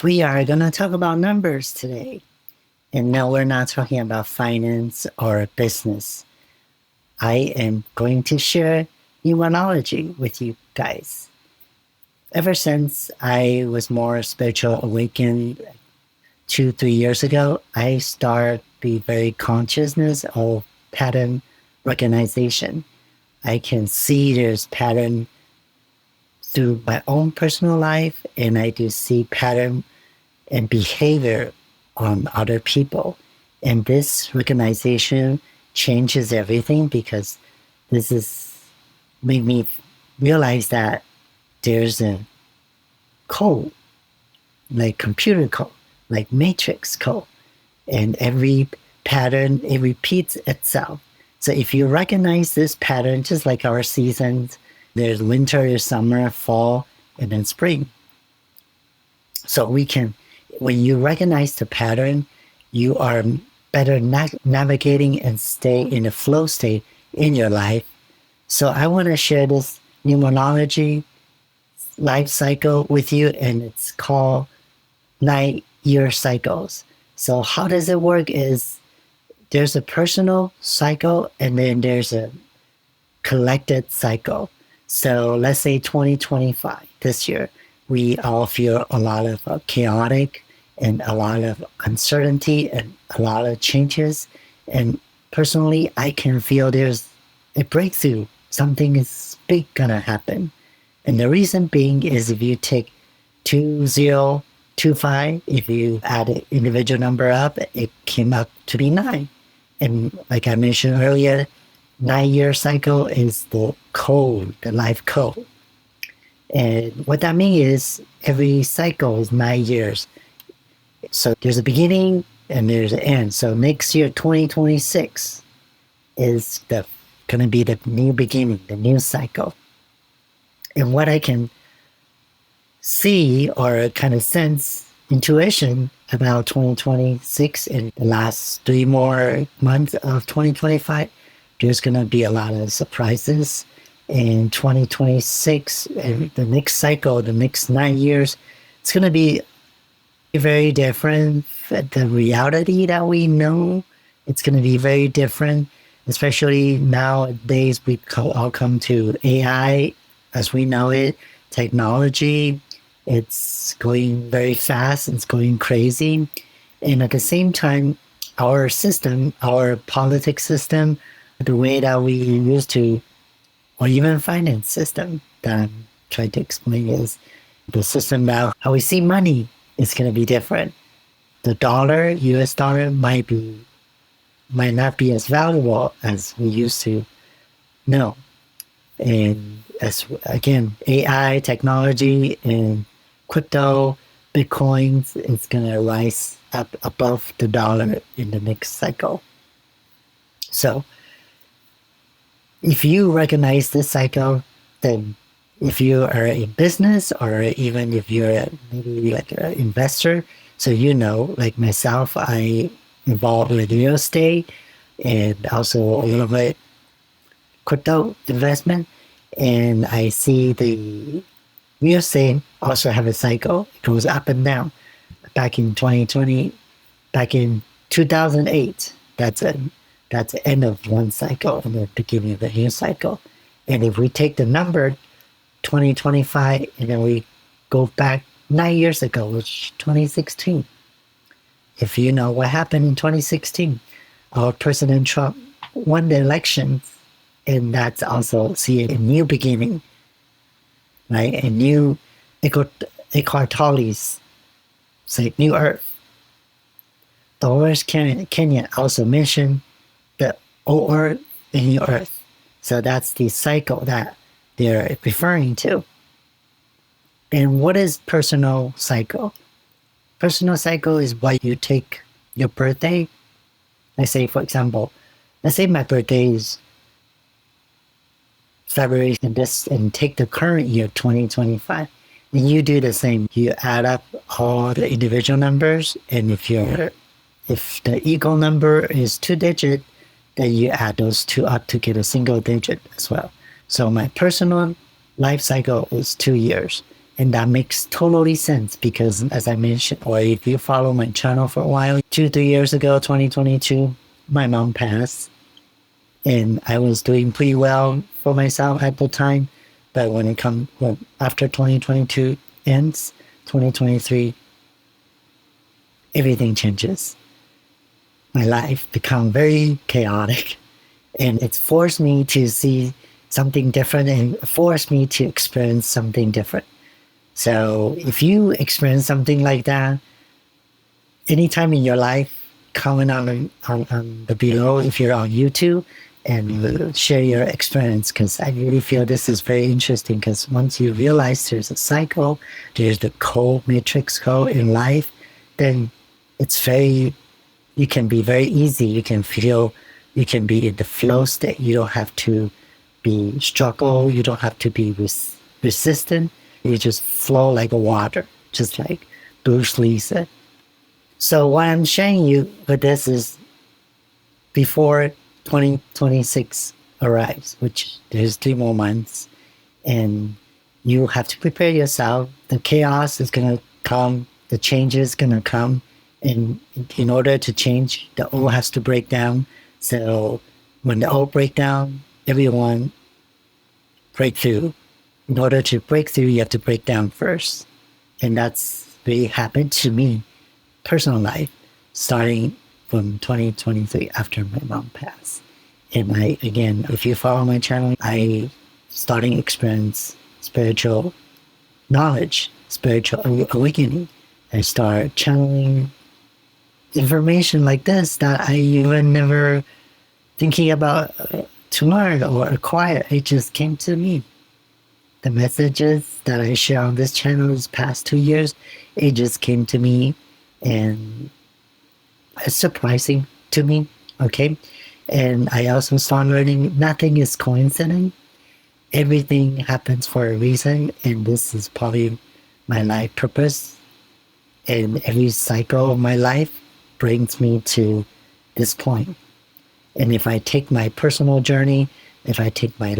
We are going to talk about numbers today. And no, we're not talking about finance or business. I am going to share numerology with you guys. Ever since I was more spiritual awakened 2, 3 years ago, I started be very consciousness of pattern recognition. I can see there's pattern through my own personal life, and I do see pattern and behavior on other people. And this recognition changes everything because this is made me realize that there's a code, like computer code, like matrix code, and every pattern, it repeats itself. So if you recognize this pattern, just like our seasons, there's winter, there's summer, fall, and then spring. So when you recognize the pattern, you are better navigating and stay in a flow state in your life. So I want to share this numerology life cycle with you, and it's called 9-year cycles. So how does it work is there's a personal cycle and then there's a collected cycle. So let's say 2025, this year, we all feel a lot of chaotic and a lot of uncertainty and a lot of changes. And personally, I can feel there's a breakthrough. Something is big gonna happen. And the reason being is if you take 2025, if you add an individual number up, it came up to be 9. And like I mentioned earlier, 9-year cycle is the code, the life code. And what that means is every cycle is 9 years. So there's a beginning and there's an end. So next year, 2026, is going to be the new beginning, the new cycle. And what I can see or kind of sense, intuition about 2026 and the last 3 more months of 2025, there's going to be a lot of surprises. In 2026, and the next cycle, the next 9 years, it's going to be very different. The reality that we know, it's going to be very different, especially nowadays we all come to AI as we know it, technology. It's going very fast, it's going crazy. And at the same time, our system, our politics system, the way that we used to, or even finance system that I'm trying to explain is the system about how we see money is going to be different. The dollar, US dollar, might not be as valuable as we used to know. And as again, AI, technology, and crypto, Bitcoins is going to rise up above the dollar in the next cycle. So if you recognize this cycle, then if you are in business or even if you're maybe like an investor, so you know, like myself, I involved with real estate and also a little bit crypto investment. And I see the real estate also have a cycle. It goes up and down. Back in 2020, back in 2008, that's the end of one cycle and the beginning of the new cycle. And if we take the number 2025 and then we go back 9 years ago, which 2016. If you know what happened in 2016, our President Trump won the election, and that's also see a new beginning, right? A new equatolis, say new Earth. Dolores Kenya also mentioned the old Earth and new Earth. So that's the cycle that they're referring to. And what is personal cycle? Personal cycle is why you take your birthday. Let's say, for example, let's say my birthday is February and take the current year, 2025. And you do the same. You add up all the individual numbers, and if the equal number is 2-digit, then you add those two up to get a single digit as well. So my personal life cycle is 2 years. And that makes totally sense because, as I mentioned, or if you follow my channel for a while, 2, 3 years ago, 2022, my mom passed, and I was doing pretty well for myself at the time. But when after 2022 ends, 2023, everything changes. My life become very chaotic, and it's forced me to see something different and forced me to experience something different. So if you experience something like that, anytime in your life, comment on the below if you're on YouTube and share your experience, because I really feel this is very interesting, because once you realize there's a cycle, there's the code, matrix code in life, then it's very, you can be very easy. You can feel, you can be in the flow state. You don't have to be struggle. You don't have to be resistant. You just flow like water, just like Bruce Lee said. So what I'm sharing you with this is before 2026 arrives, which there's 3 more months, and you have to prepare yourself. The chaos is going to come. The change is going to come. And in order to change, the old has to break down. So when the old break down, everyone break through. In order to break through, you have to break down first. And that's really happened to me, personal life, starting from 2023 after my mom passed. And again, if you follow my channel, I starting experience spiritual knowledge, spiritual awakening. I start channeling information like this that I even never thinking about to learn or acquire. It just came to me. The messages that I share on this channel this past 2 years, it just came to me, and it's surprising to me. Okay. And I also started learning nothing is coincidence. Everything happens for a reason, and this is probably my life purpose. And every cycle of my life brings me to this point. And if I take my personal journey, if I take my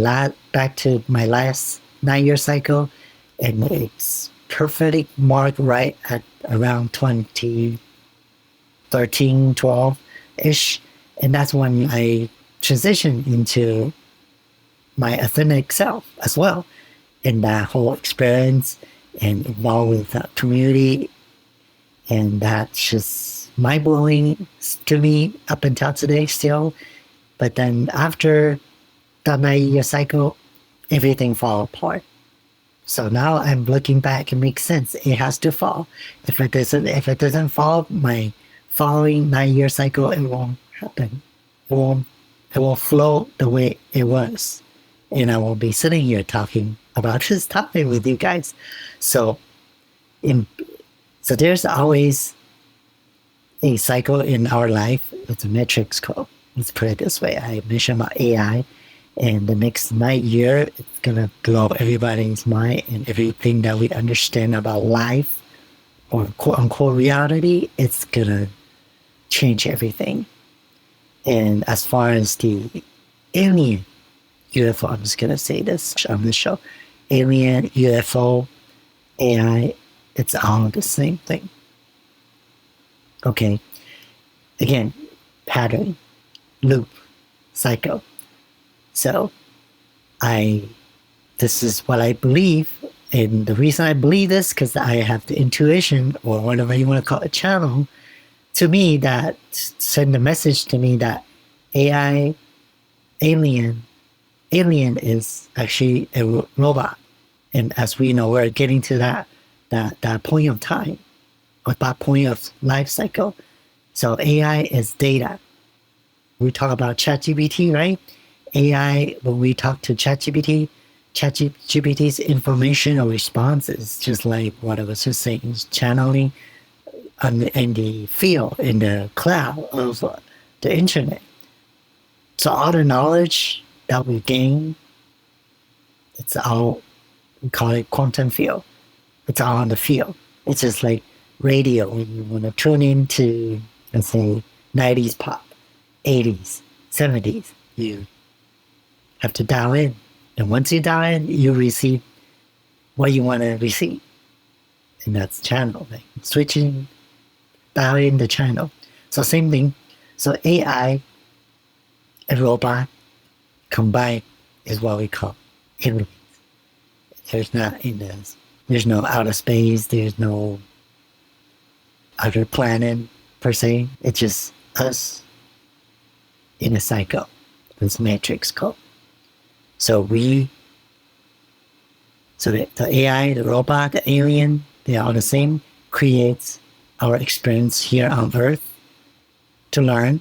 back to my last 9-year cycle, and it's perfectly marked right at around 2013, 12-ish. And that's when I transitioned into my authentic self as well. And that whole experience and involved with that community. And that's just mind-blowing to me up until today still. But then after that 9-year cycle, everything fall apart. So now I'm looking back, it makes sense. It has to fall. If it doesn't fall, my following 9-year cycle, it won't happen. It won't flow the way it was. And I won't be sitting here talking about this topic with you guys. So there's always a cycle in our life. It's a matrix code. Let's put it this way. I mentioned about AI. And the next 9 year, it's going to blow everybody's mind, and everything that we understand about life or quote unquote reality, it's going to change everything. And as far as the alien UFO, I'm just going to say this on the show, alien, UFO, AI, it's all the same thing. Okay. Again, pattern, loop, cycle. So this is what I believe. And the reason I believe this, because I have the intuition, or whatever you want to call it, channel, to me that send a message to me that alien is actually a robot. And as we know, we're getting to that point of time, or that point of life cycle. So AI is data. We talk about ChatGPT, right? AI, when we talk to ChatGPT's information or responses, just like what I was just saying, is channeling in the field, in the cloud of the internet. So all the knowledge that we gain, it's all, we call it quantum field. It's all on the field. It's just like radio. When you want to tune into, let's say, 90s pop, 80s, 70s, you have to dial in. And once you dial in, you receive what you want to receive. And that's channel, like switching, dialing the channel. So same thing. So AI and robot combined is what we call it. There's not in this. There's no outer space. There's no other planet per se. It's just us in a cycle. This matrix code. So the AI, the robot, the alien, they are all the same. Creates our experience here on Earth to learn.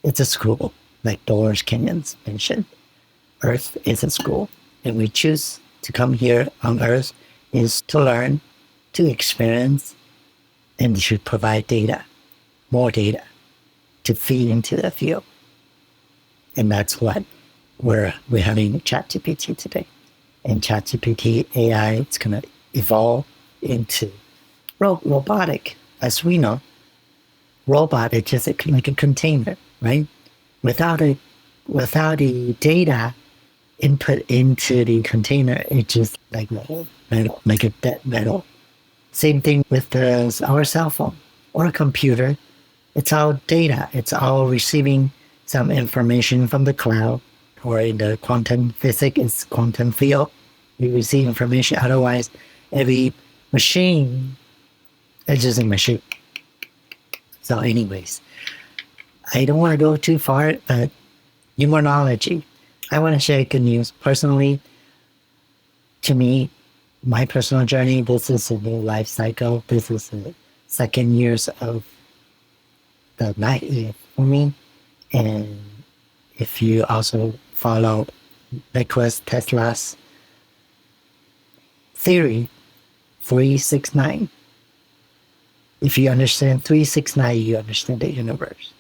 It's a school, like Doris Kenyon's mentioned. Earth is a school, and we choose to come here on Earth is to learn, to experience, and to provide data, more data, to feed into the field. And that's what we're having ChatGPT today. And ChatGPT AI, it's going to evolve into robotic. As we know, robot is just like a container, right? Without the data input into the container, it's just like metal, like a dead metal. Same thing with our cell phone or a computer. It's all data. It's all receiving some information from the cloud, or in the quantum physics, it's quantum field. We receive information. Otherwise, every machine is just a machine. So anyways, I don't want to go too far, but numerology. I want to share good news. Personally, to me, my personal journey, this is a new life cycle. This is the second years of the night year for me. And if you also follow Nikola Tesla's theory, 369. If you understand 369, you understand the universe.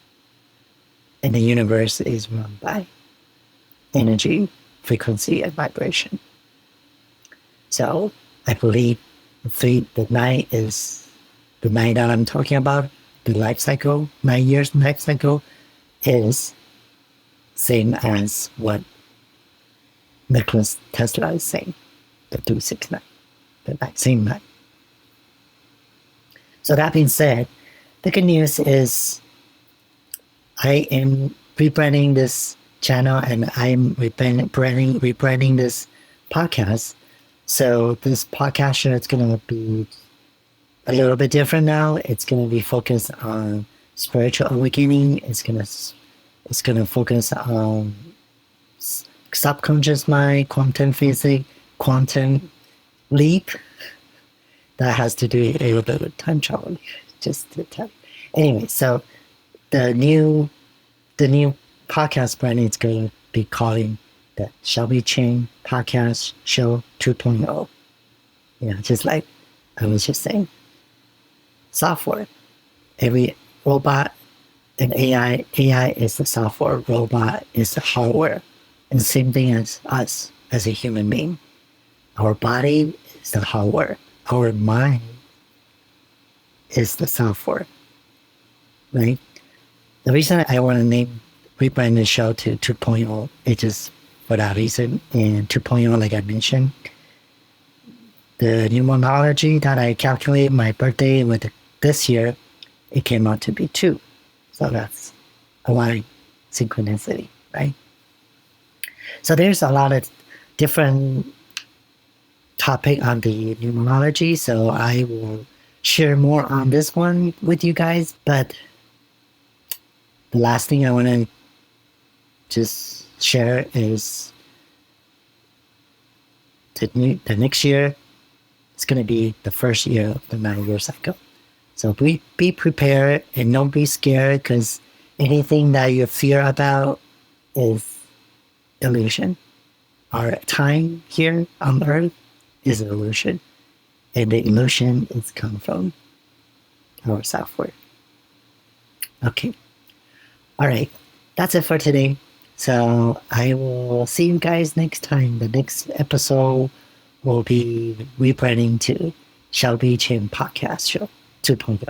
And the universe is run by energy, frequency, and vibration. So I believe the nine is the nine that I'm talking about, the life cycle, 9 years life cycle, is same as what Nikola Tesla is saying, the 269, the same night. So that being said, the good news is I am rebranding this channel and I'm rebranding this podcast. So this podcast show is going to be a little bit different now. It's going to be focused on spiritual awakening. It's going to focus on subconscious mind, quantum physics, quantum leap. That has to do a little bit with time travel. Just to tell. Anyway, so the new podcast brand is going to be calling the Shelbe Chain Podcast Show 2.0. Yeah, just like I was just saying. Software. Every robot and AI is the software, robot is the hardware. And same thing as us as a human being. Our body is the hardware. Our mind is the software. Right? The reason I want to rebrand the show to 2.0 is just for that reason. And 2.0, like I mentioned, the numerology that I calculate my birthday with this year, it came out to be 2. So that's a lot of synchronicity, right? So there's a lot of different topic on the numerology. So I will share more on this one with you guys. But the last thing I want to just share is the next year is going to be the first year of the 9-year cycle. So be prepared and don't be scared, because anything that you fear about is illusion. Our time here on Earth is an illusion. And the illusion is come from our software. Okay. All right. That's it for today. So I will see you guys next time. The next episode will be rebranding to Shelbe Chain Podcast Show 2.0.